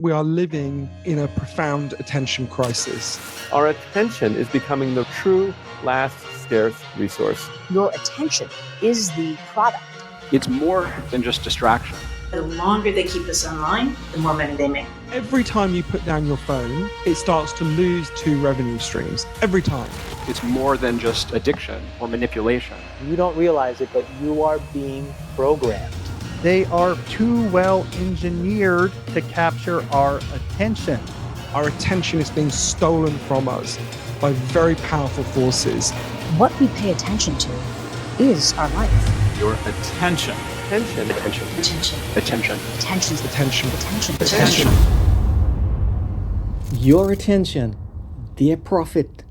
We are living in a profound attention crisis. Our attention is becoming the true last scarce resource. Your attention is the product. It's more than just distraction. The longer they keep us online, the more money they make. Every time you put down your phone, it starts to lose 2 revenue streams. Every time. It's more than just addiction or manipulation. You don't realize it, but you are being programmed. They are too well engineered to capture our attention. Our attention is being stolen from us by very powerful forces. What we pay attention to is our life. Your attention. Attention. Attention. Attention. Attention. Attention. Attention. Attention. Attention. Your attention, dear prophet.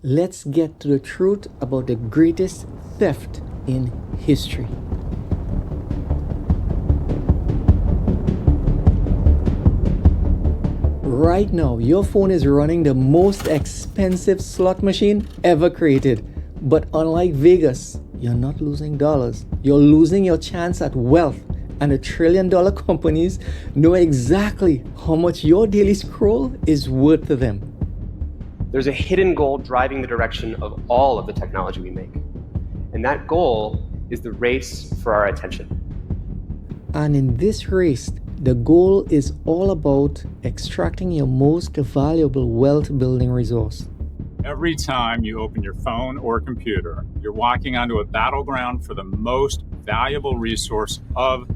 Let's get to the truth about the greatest theft in history. Right now, your phone is running the most expensive slot machine ever created. But unlike Vegas, you're not losing dollars. You're losing your chance at wealth. And the trillion-dollar companies know exactly how much your daily scroll is worth to them. There's a hidden goal driving the direction of all of the technology we make. And that goal is the race for our attention. And in this race, the goal is all about extracting your most valuable wealth-building resource. Every time you open your phone or computer, you're walking onto a battleground for the most valuable resource of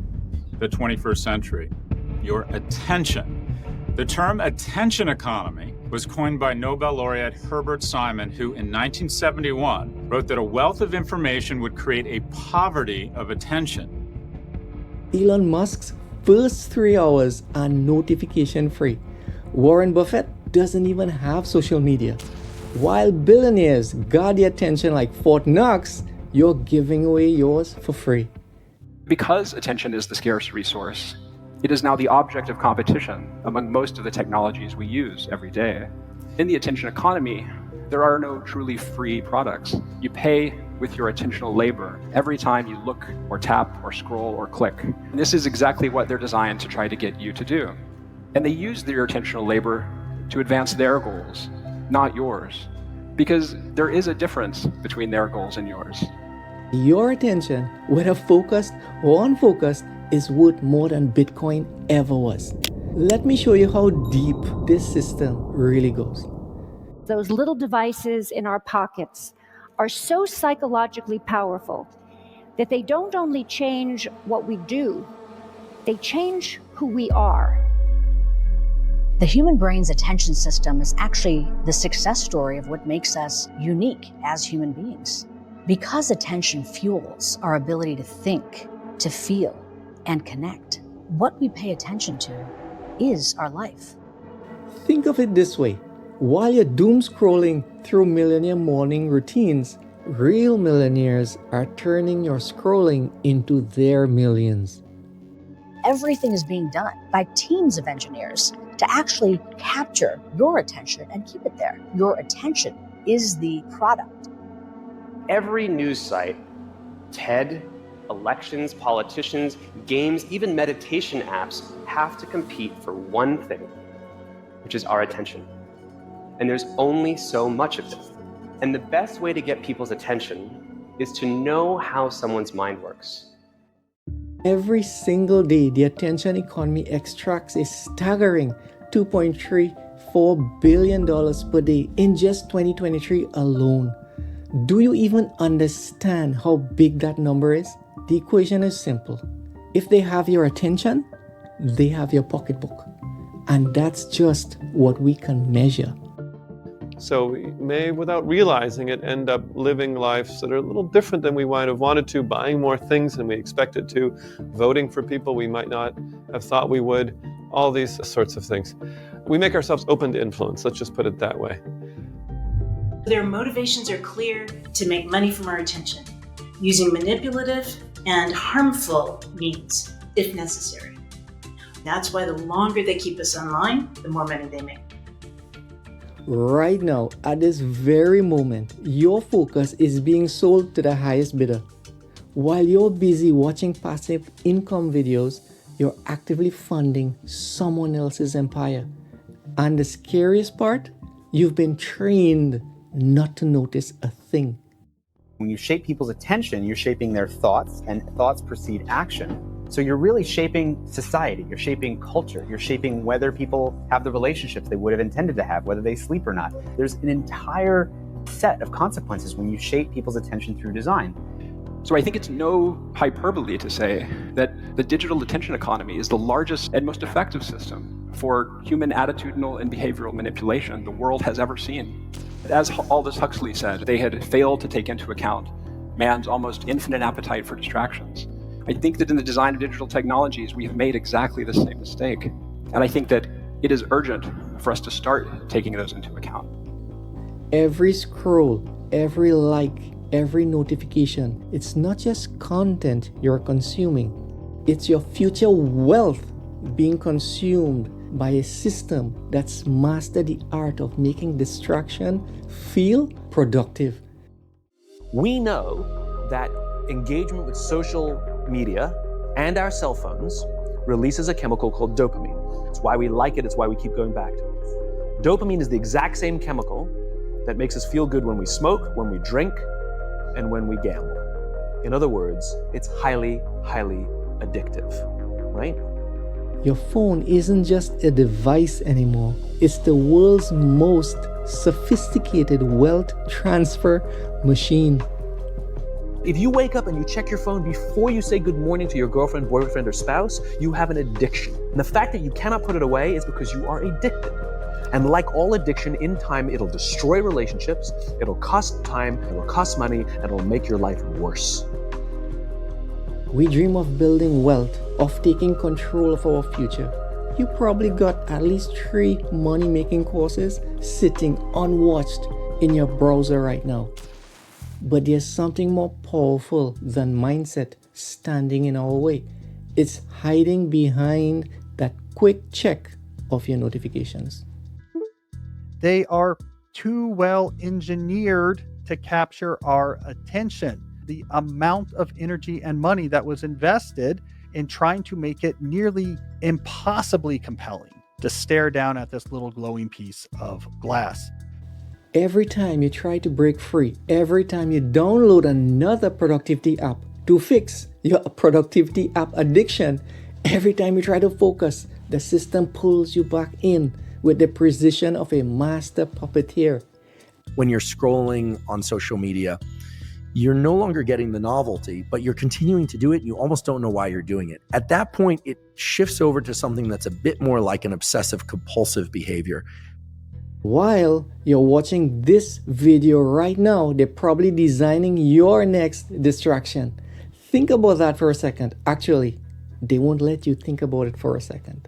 the 21st century, your attention. The term attention economy was coined by Nobel laureate Herbert Simon, who in 1971 wrote that a wealth of information would create a poverty of attention. Elon Musk's first 3 hours are notification free. Warren Buffett doesn't even have social media. While billionaires guard the attention like Fort Knox, you're giving away yours for free. Because attention is the scarce resource, it is now the object of competition among most of the technologies we use every day. In the attention economy, there are no truly free products. You pay with your attentional labor every time you look or tap or scroll or click. And this is exactly what they're designed to try to get you to do. And they use their attentional labor to advance their goals, not yours. Because there is a difference between their goals and yours. Your attention, whether focused or unfocused, is worth more than Bitcoin ever was. Let me show you how deep this system really goes. Those little devices in our pockets are so psychologically powerful that they don't only change what we do, they change who we are. The human brain's attention system is actually the success story of what makes us unique as human beings. Because attention fuels our ability to think, to feel, and connect, what we pay attention to is our life. Think of it this way. While you're doom scrolling through millionaire morning routines, real millionaires are turning your scrolling into their millions. Everything is being done by teams of engineers to actually capture your attention and keep it there. Your attention is the product. Every news site, TED, elections, politicians, games, even meditation apps have to compete for one thing, which is our attention. And there's only so much of it. And the best way to get people's attention is to know how someone's mind works. Every single day, the attention economy extracts a staggering $2.34 billion per day in just 2023 alone. Do you even understand how big that number is? The equation is simple. If they have your attention, they have your pocketbook. And that's just what we can measure. So we may, without realizing it, end up living lives that are a little different than we might have wanted to, buying more things than we expected to, voting for people we might not have thought we would, all these sorts of things. We make ourselves open to influence, let's just put it that way. Their motivations are clear: to make money from our attention, using manipulative and harmful means, if necessary. That's why the longer they keep us online, the more money they make. Right now, at this very moment, your focus is being sold to the highest bidder. While you're busy watching passive income videos, you're actively funding someone else's empire. And the scariest part, you've been trained not to notice a thing. When you shape people's attention, you're shaping their thoughts, and thoughts precede action. So you're really shaping society, you're shaping culture, you're shaping whether people have the relationships they would have intended to have, whether they sleep or not. There's an entire set of consequences when you shape people's attention through design. So I think it's no hyperbole to say that the digital attention economy is the largest and most effective system for human attitudinal and behavioral manipulation the world has ever seen. As Aldous Huxley said, they had failed to take into account man's almost infinite appetite for distractions. I think that in the design of digital technologies, we have made exactly the same mistake. And I think that it is urgent for us to start taking those into account. Every scroll, every like, every notification, it's not just content you're consuming. It's your future wealth being consumed by a system that's mastered the art of making distraction feel productive. We know that engagement with social media and our cell phones releases a chemical called dopamine. It's why we like it, it's why we keep going back to it. Dopamine is the exact same chemical that makes us feel good when we smoke, when we drink, and when we gamble. In other words, it's highly, highly addictive, right? Your phone isn't just a device anymore. It's the world's most sophisticated wealth transfer machine. If you wake up and you check your phone before you say good morning to your girlfriend, boyfriend, or spouse, you have an addiction. And the fact that you cannot put it away is because you are addicted. And like all addiction, in time, it'll destroy relationships, it'll cost time, it'll cost money, and it'll make your life worse. We dream of building wealth, of taking control of our future. You probably got at least 3 money-making courses sitting unwatched in your browser right now. But there's something more powerful than mindset standing in our way. It's hiding behind that quick check of your notifications. They are too well engineered to capture our attention. The amount of energy and money that was invested in trying to make it nearly impossibly compelling to stare down at this little glowing piece of glass. Every time you try to break free, every time you download another productivity app to fix your productivity app addiction, every time you try to focus, the system pulls you back in with the precision of a master puppeteer. When you're scrolling on social media, you're no longer getting the novelty, but you're continuing to do it and you almost don't know why you're doing it. At that point, it shifts over to something that's a bit more like an obsessive compulsive behavior. While you're watching this video right now, they're probably designing your next distraction. Think about that for a second. Actually, they won't let you think about it for a second.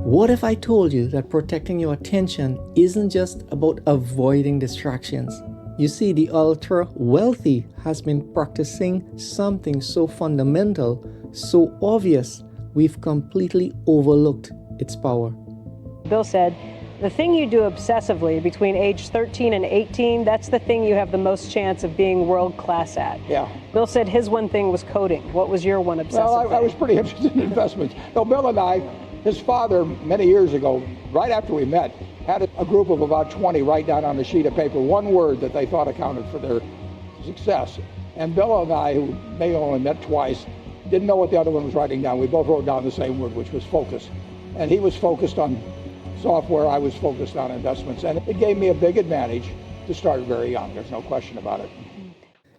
What if I told you that protecting your attention isn't just about avoiding distractions? You see, the ultra wealthy has been practicing something so fundamental, so obvious, we've completely overlooked its power. Bill said, the thing you do obsessively between age 13 and 18, that's the thing you have the most chance of being world class at. Yeah. Bill said his one thing was coding. What was your one obsessive Well, I was pretty interested in investments. No, Bill and I, his father, many years ago, right after we met, had a group of about 20 write down on a sheet of paper one word that they thought accounted for their success. And Bill and I, who may only met twice, didn't know what the other one was writing down. We both wrote down the same word, which was focus. And he was focused on software, I was focused on investments. And it gave me a big advantage to start very young. There's no question about it.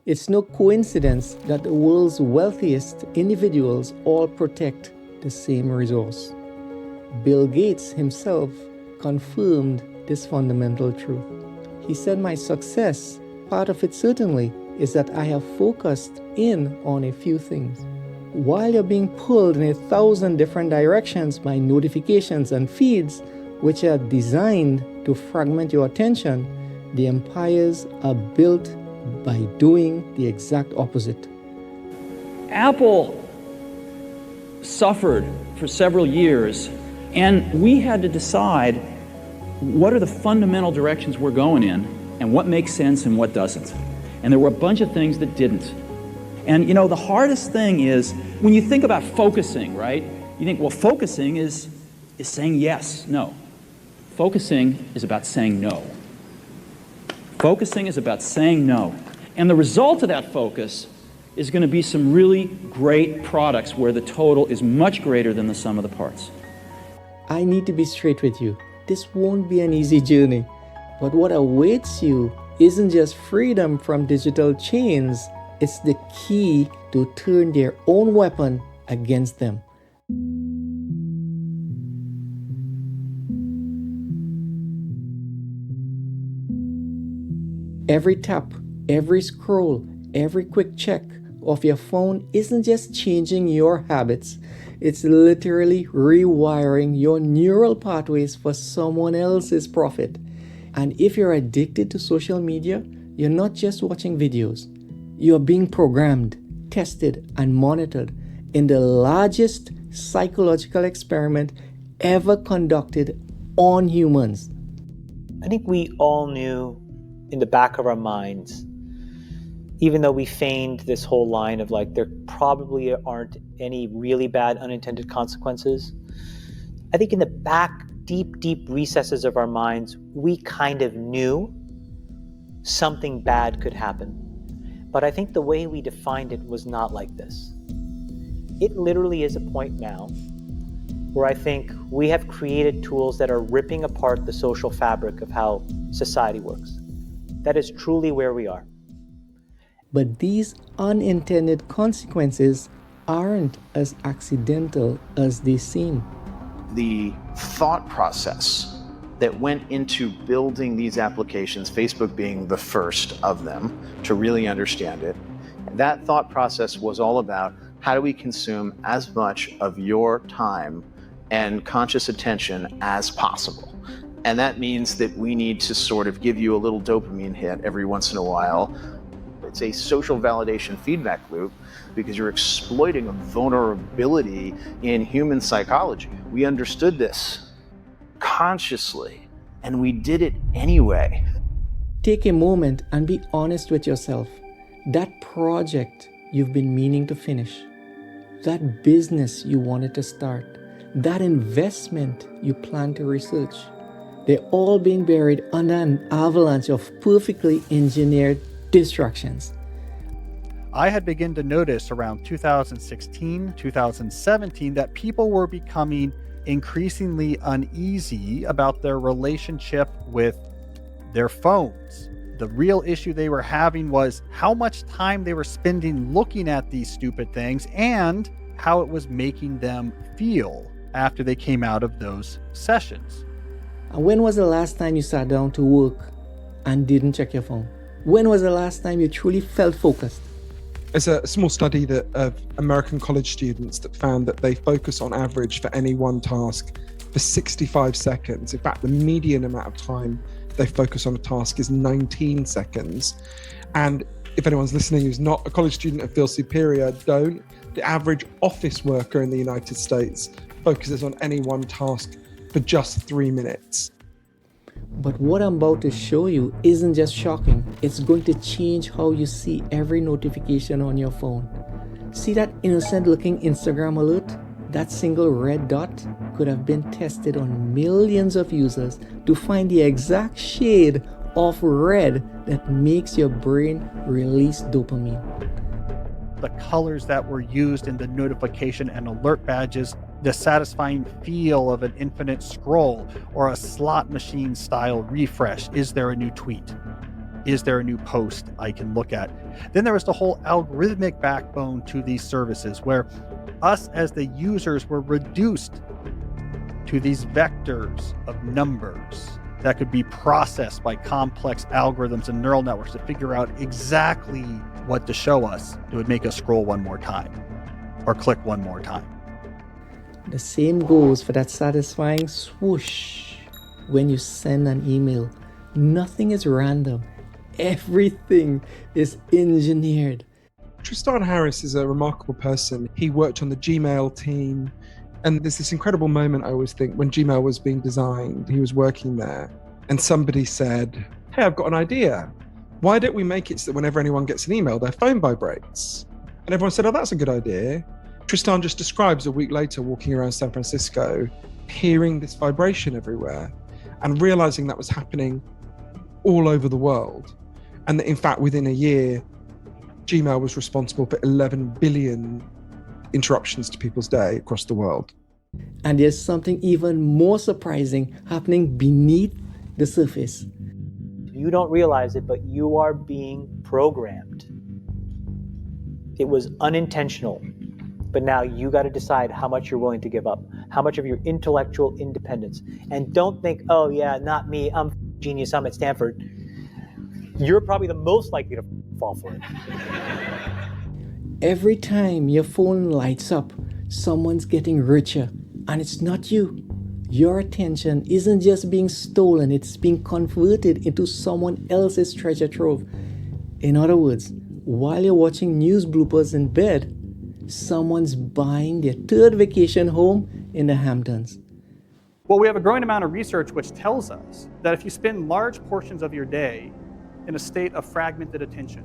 It's no coincidence that the world's wealthiest individuals all protect the same resource. Bill Gates himself confirmed this fundamental truth. He said, my success, part of it certainly, is that I have focused in on a few things. While you're being pulled in 1,000 different directions by notifications and feeds, which are designed to fragment your attention, the empires are built by doing the exact opposite. Apple suffered for several years, and we had to decide what are the fundamental directions we're going in, and what makes sense and what doesn't. And there were a bunch of things that didn't. And you know, the hardest thing is when you think about focusing, right? You think, well, focusing is saying yes. No. Focusing is about saying no. Focusing is about saying no. And the result of that focus is going to be some really great products where the total is much greater than the sum of the parts. I need to be straight with you. This won't be an easy journey. But what awaits you isn't just freedom from digital chains, it's the key to turn their own weapon against them. Every tap, every scroll, every quick check of your phone isn't just changing your habits, it's literally rewiring your neural pathways for someone else's profit. And if you're addicted to social media, you're not just watching videos. You're being programmed, tested, and monitored in the largest psychological experiment ever conducted on humans. I think we all knew in the back of our minds, even though we feigned this whole line of like, there probably aren't any really bad unintended consequences. I think in the back, deep recesses of our minds, we kind of knew something bad could happen. But I think the way we defined it was not like this. It literally is a point now where I think we have created tools that are ripping apart the social fabric of how society works. That is truly where we are. But these unintended consequences aren't as accidental as they seem. The thought process that went into building these applications, Facebook being the first of them to really understand it, that thought process was all about how do we consume as much of your time and conscious attention as possible. And that means that we need to sort of give you a little dopamine hit every once in a while. It's a social validation feedback loop because you're exploiting a vulnerability in human psychology. We understood this consciously, and we did it anyway. Take a moment and be honest with yourself. That project you've been meaning to finish, that business you wanted to start, that investment you plan to research, they're all being buried under an avalanche of perfectly engineered distractions. I had begun to notice around 2016, 2017 that people were becoming increasingly uneasy about their relationship with their phones. The real issue they were having was how much time they were spending looking at these stupid things and how it was making them feel after they came out of those sessions. And when was the last time you sat down to work and didn't check your phone? When was the last time you truly felt focused? There's a small study of American college students that found that they focus on average for any one task for 65 seconds. In fact, the median amount of time they focus on a task is 19 seconds. And if anyone's listening who's not a college student and feels superior, don't. The average office worker in the United States focuses on any one task for just 3 minutes. But what I'm about to show you isn't just shocking. It's going to change how you see every notification on your phone. See that innocent looking Instagram alert? That single red dot could have been tested on millions of users to find the exact shade of red that makes your brain release dopamine. The colors that were used in the notification and alert badges, the satisfying feel of an infinite scroll or a slot machine style refresh. Is there a new tweet? Is there a new post I can look at? Then there was the whole algorithmic backbone to these services where us as the users were reduced to these vectors of numbers that could be processed by complex algorithms and neural networks to figure out exactly what to show us. It would make us scroll one more time or click one more time. The same goes for that satisfying swoosh when you send an email. Nothing is random. Everything is engineered. Tristan Harris is a remarkable person. He worked on the Gmail team. And there's this incredible moment, I always think, when Gmail was being designed, he was working there. And somebody said, hey, I've got an idea. Why don't we make it so that whenever anyone gets an email, their phone vibrates? And everyone said, oh, that's a good idea. Tristan just describes a week later walking around San Francisco, hearing this vibration everywhere and realizing that was happening all over the world. And that in fact, within a year, Gmail was responsible for 11 billion interruptions to people's day across the world. And there's something even more surprising happening beneath the surface. You don't realize it, but you are being programmed. It was unintentional, but now you got to decide how much you're willing to give up, how much of your intellectual independence. And don't think, oh yeah, not me, I'm a genius, I'm at Stanford. You're probably the most likely to fall for it. Every time your phone lights up, someone's getting richer, and it's not you. Your attention isn't just being stolen, it's being converted into someone else's treasure trove. In other words, while you're watching news bloopers in bed, someone's buying their third vacation home in the Hamptons. Well, we have a growing amount of research which tells us that if you spend large portions of your day in a state of fragmented attention,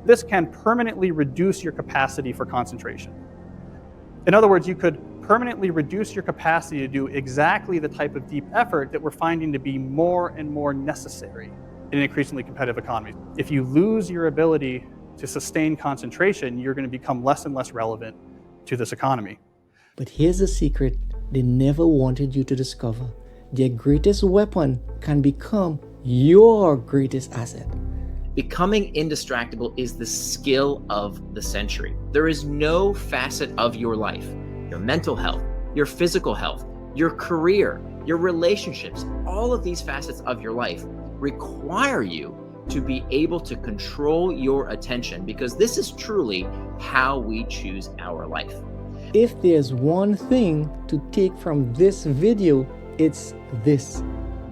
this can permanently reduce your capacity for concentration. In other words, you could permanently reduce your capacity to do exactly the type of deep effort that we're finding to be more and more necessary in an increasingly competitive economy. If you lose your ability to sustain concentration, you're going to become less and less relevant to this economy. But here's the secret they never wanted you to discover. Their greatest weapon can become your greatest asset. Becoming indistractable is the skill of the century. There is no facet of your life, your mental health, your physical health, your career, your relationships, all of these facets of your life require you to be able to control your attention, because this is truly how we choose our life. If there's one thing to take from this video, it's this.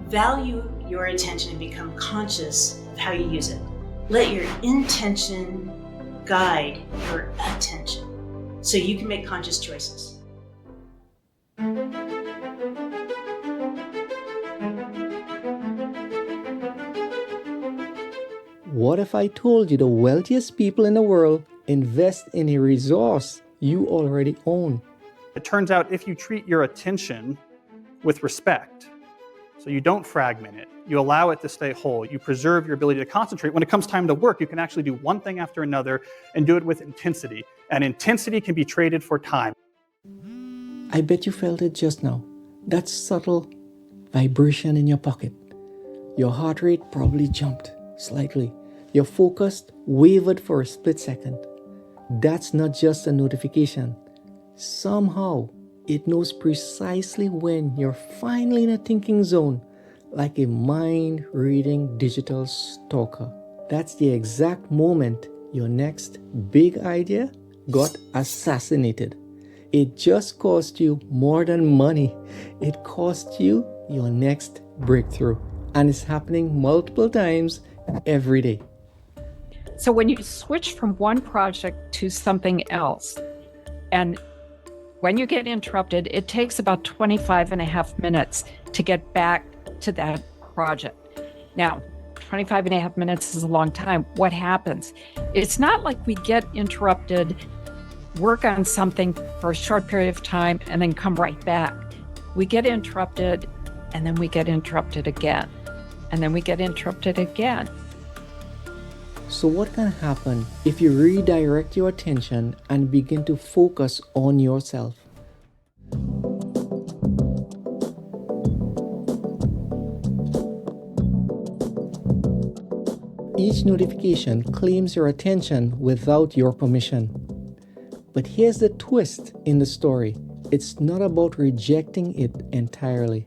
Value your attention and become conscious of how you use it. Let your intention guide your attention so you can make conscious choices. What if I told you the wealthiest people in the world invest in a resource you already own? It turns out if you treat your attention with respect, so you don't fragment it, you allow it to stay whole, you preserve your ability to concentrate. When it comes time to work, you can actually do one thing after another and do it with intensity. And intensity can be traded for time. I bet you felt it just now. That subtle vibration in your pocket. Your heart rate probably jumped slightly. Your focus wavered for a split second. That's not just a notification. Somehow, it knows precisely when you're finally in a thinking zone, like a mind-reading digital stalker. That's the exact moment your next big idea got assassinated. It just cost you more than money. It cost you your next breakthrough. And it's happening multiple times every day. So when you switch from one project to something else, and when you get interrupted, it takes about 25 and a half minutes to get back to that project. Now, 25 and a half minutes is a long time. What happens? It's not like we get interrupted, work on something for a short period of time, and then come right back. We get interrupted, and then we get interrupted again, and then we get interrupted again. So what can happen if you redirect your attention and begin to focus on yourself? Each notification claims your attention without your permission. But here's the twist in the story. It's not about rejecting it entirely.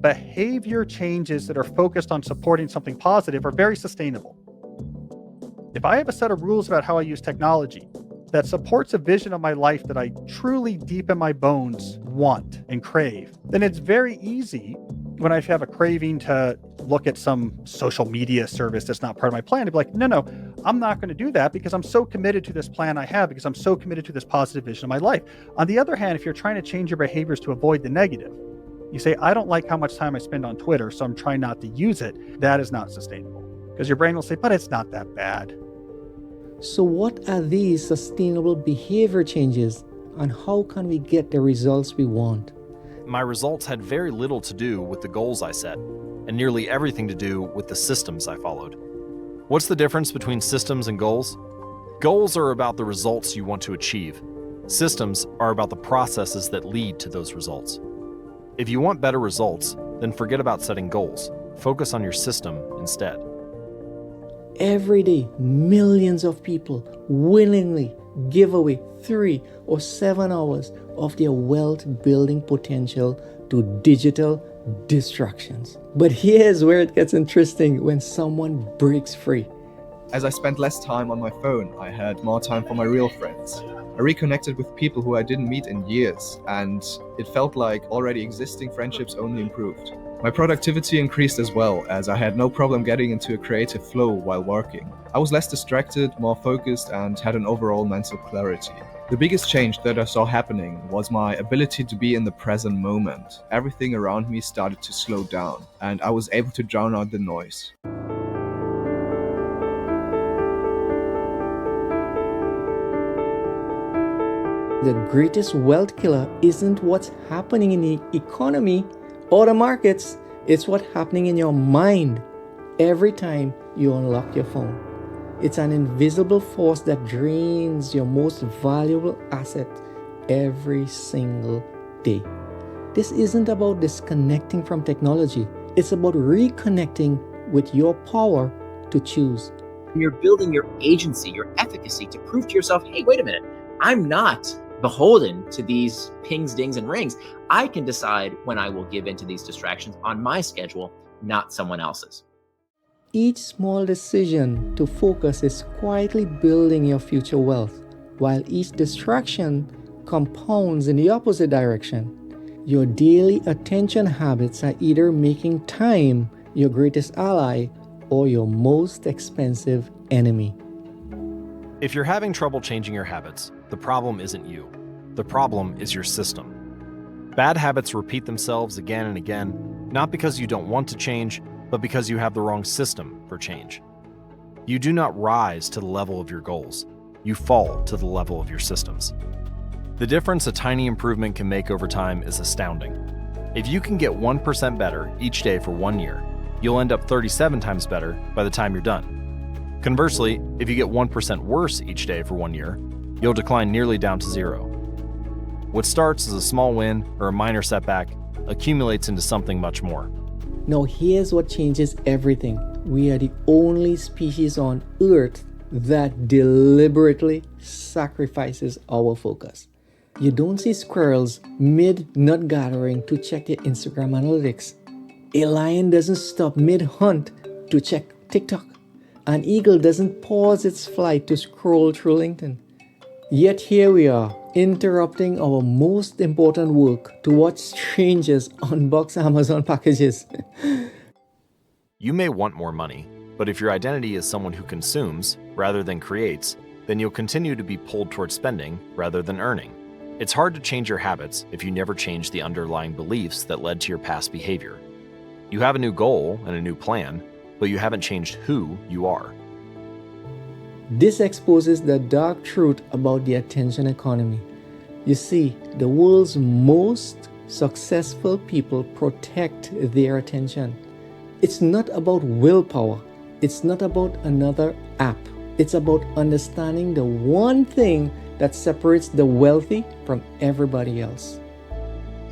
Behavior changes that are focused on supporting something positive are very sustainable. If I have a set of rules about how I use technology that supports a vision of my life that I truly deep in my bones want and crave, then it's very easy when I have a craving to look at some social media service that's not part of my plan to be like, no, I'm not going to do that because I'm so committed to this plan I have, because I'm so committed to this positive vision of my life. On the other hand, if you're trying to change your behaviors to avoid the negative, You say, I don't like how much time I spend on Twitter, so I'm trying not to use it. That is not sustainable. Because your brain will say, but it's not that bad. So what are these sustainable behavior changes, and how can we get the results we want? My results had very little to do with the goals I set, and nearly everything to do with the systems I followed. What's the difference between systems and goals? Goals are about the results you want to achieve. Systems are about the processes that lead to those results. If you want better results, then forget about setting goals. Focus on your system instead. Every day, millions of people willingly give away 3 or 7 hours of their wealth building potential to digital distractions. But here's where it gets interesting when someone breaks free. As I spent less time on my phone, I had more time for my real friends. I reconnected with people who I didn't meet in years, and it felt like already existing friendships only improved. My productivity increased as well, as I had no problem getting into a creative flow while working. I was less distracted, more focused, and had an overall mental clarity. The biggest change that I saw happening was my ability to be in the present moment. Everything around me started to slow down, and I was able to drown out the noise. The greatest wealth killer isn't what's happening in the economy or the markets, it's what's happening in your mind every time you unlock your phone. It's an invisible force that drains your most valuable asset every single day. This isn't about disconnecting from technology, it's about reconnecting with your power to choose. You're building your agency, your efficacy to prove to yourself, hey, wait a minute, I'm not beholden to these pings, dings, and rings. I can decide when I will give into these distractions on my schedule, not someone else's. Each small decision to focus is quietly building your future wealth, while each distraction compounds in the opposite direction. Your daily attention habits are either making time your greatest ally or your most expensive enemy. If you're having trouble changing your habits, the problem isn't you. The problem is your system. Bad habits repeat themselves again and again, not because you don't want to change, but because you have the wrong system for change. You do not rise to the level of your goals. You fall to the level of your systems. The difference a tiny improvement can make over time is astounding. If you can get 1% better each day for 1 year, you'll end up 37 times better by the time you're done. Conversely, if you get 1% worse each day for 1 year, you'll decline nearly down to 0. What starts as a small win or a minor setback accumulates into something much more. Now here's what changes everything. We are the only species on Earth that deliberately sacrifices our focus. You don't see squirrels mid-nut gathering to check their Instagram analytics. A lion doesn't stop mid-hunt to check TikTok. An eagle doesn't pause its flight to scroll through LinkedIn. Yet here we are, interrupting our most important work to watch strangers unbox Amazon packages. You may want more money, but if your identity is someone who consumes rather than creates, then you'll continue to be pulled towards spending rather than earning. It's hard to change your habits if you never change the underlying beliefs that led to your past behavior. You have a new goal and a new plan, but you haven't changed who you are. This exposes the dark truth about the attention economy. You see, the world's most successful people protect their attention. It's not about willpower. It's not about another app. It's about understanding the one thing that separates the wealthy from everybody else.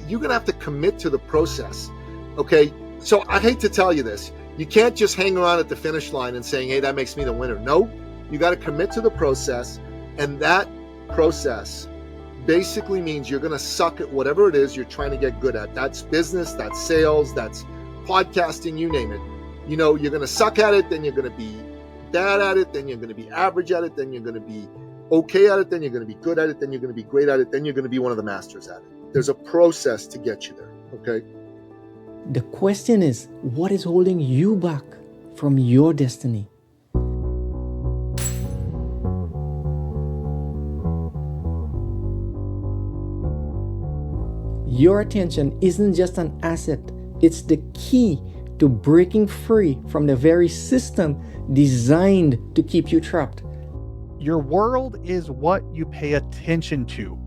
You're going to have to commit to the process. Okay? So I hate to tell you this. You can't just hang around at the finish line and saying, hey, that makes me the winner. No, you got to commit to the process. And that process basically means you're going to suck at whatever it is you're trying to get good at. That's business, that's sales, that's podcasting, you name it. You know, you're going to suck at it, then you're going to be bad at it, then you're going to be average at it, then you're going to be okay at it, then you're going to be good at it, then you're going to be great at it, then you're going to be one of the masters at it. There's a process to get you there, okay? The question is, what is holding you back from your destiny? your attention isn't just an asset, it's the key to breaking free from the very system designed to keep you trapped. Your world is what you pay attention to.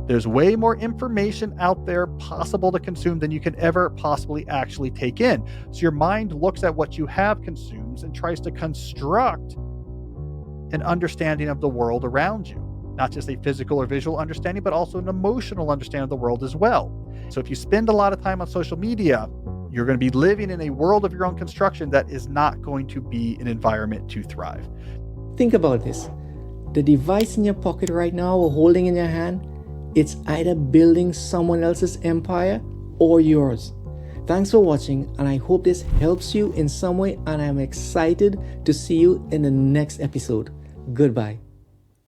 There's way more information out there possible to consume than you can ever possibly actually take in. So your mind looks at what you have consumed and tries to construct an understanding of the world around you. Not just a physical or visual understanding, but also an emotional understanding of the world as well. So if you spend a lot of time on social media, you're going to be living in a world of your own construction that is not going to be an environment to thrive. Think about this. The device in your pocket right now or holding in your hand, it's either building someone else's empire or yours. Thanks for watching, and I hope this helps you in some way, and I'm excited to see you in the next episode. Goodbye.